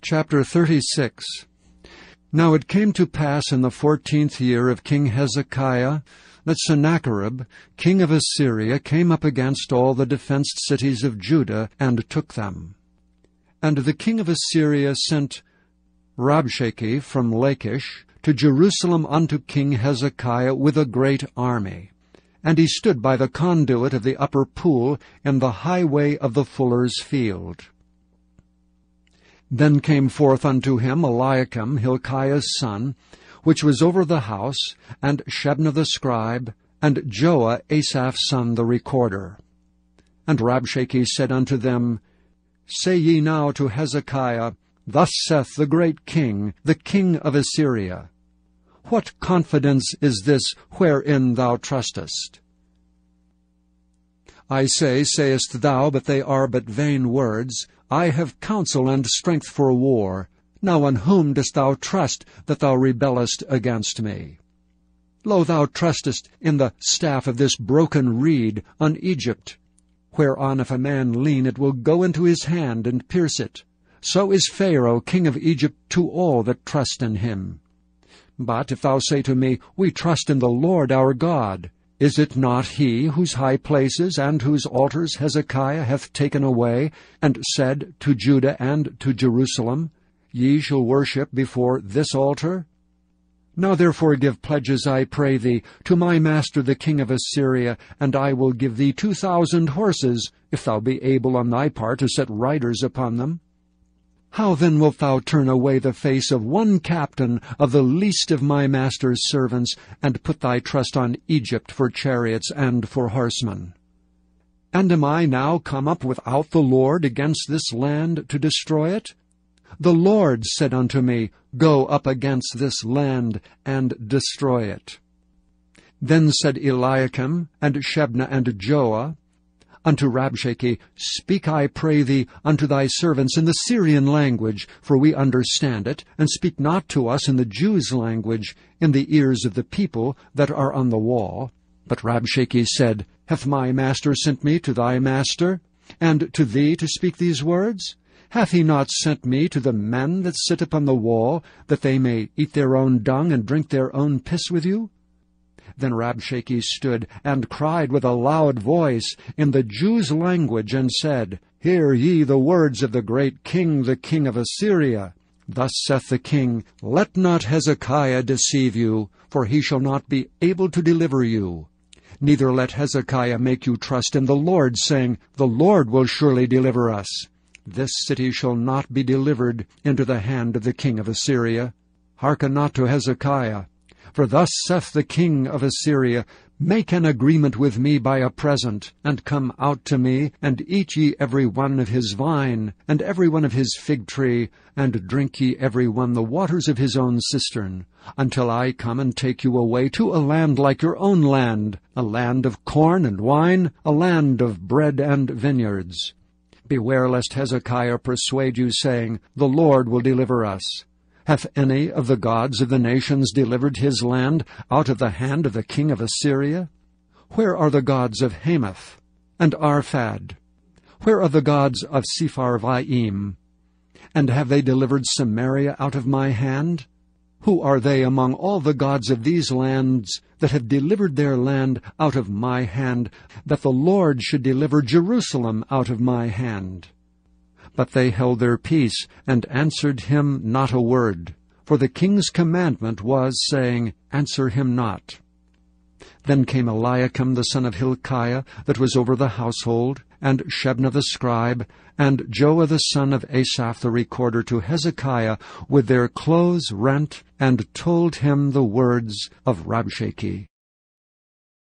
Chapter 36. Now it came to pass in the 14th year of King Hezekiah that Sennacherib, king of Assyria, came up against all the defenced cities of Judah, and took them. And the king of Assyria sent Rabshakeh from Lachish to Jerusalem unto King Hezekiah with a great army. And he stood by the conduit of the upper pool in the highway of the fuller's field. Then came forth unto him Eliakim, Hilkiah's son, which was over the house, and Shebna the scribe, and Joah, Asaph's son, the recorder. And Rabshakeh said unto them, Say ye now to Hezekiah, Thus saith the great king, the king of Assyria, What confidence is this wherein thou trustest? I say, sayest thou, but they are but vain words. I have counsel and strength for war. Now on whom dost thou trust that thou rebellest against me? Lo, thou trustest in the staff of this broken reed, on Egypt, whereon if a man lean it will go into his hand and pierce it. So is Pharaoh king of Egypt to all that trust in him. But if thou say to me, We trust in the Lord our God, is it not he whose high places and whose altars Hezekiah hath taken away, and said to Judah and to Jerusalem, Ye shall worship before this altar? Now therefore give pledges, I pray thee, to my master the king of Assyria, and I will give thee 2,000 horses, if thou be able on thy part to set riders upon them. How then wilt thou turn away the face of one captain of the least of my master's servants, and put thy trust on Egypt for chariots and for horsemen? And am I now come up without the Lord against this land to destroy it? The Lord said unto me, Go up against this land, and destroy it. Then said Eliakim, and Shebna, and Joah unto Rabshakeh, Speak, I pray thee, unto thy servants in the Syrian language, for we understand it, and speak not to us in the Jews' language, in the ears of the people that are on the wall. But Rabshakeh said, Hath my master sent me to thy master, and to thee to speak these words? Hath he not sent me to the men that sit upon the wall, that they may eat their own dung and drink their own piss with you? Then Rabshakeh stood and cried with a loud voice in the Jews' language, and said, Hear ye the words of the great king, the king of Assyria. Thus saith the king, Let not Hezekiah deceive you, for he shall not be able to deliver you. Neither let Hezekiah make you trust in the Lord, saying, The Lord will surely deliver us. This city shall not be delivered into the hand of the king of Assyria. Hearken not to Hezekiah. For thus saith the king of Assyria, Make an agreement with me by a present, and come out to me, and eat ye every one of his vine, and every one of his fig tree, and drink ye every one the waters of his own cistern, until I come and take you away to a land like your own land, a land of corn and wine, a land of bread and vineyards. Beware lest Hezekiah persuade you, saying, The Lord will deliver us. Hath any of the gods of the nations delivered his land out of the hand of the king of Assyria? Where are the gods of Hamath and Arphad? Where are the gods of Sepharvaim? And have they delivered Samaria out of my hand? Who are they among all the gods of these lands that have delivered their land out of my hand, that the Lord should deliver Jerusalem out of my hand? But they held their peace, and answered him not a word. For the king's commandment was, saying, Answer him not. Then came Eliakim the son of Hilkiah, that was over the household, and Shebna the scribe, and Joah the son of Asaph the recorder, to Hezekiah, with their clothes rent, and told him the words of Rabshakeh.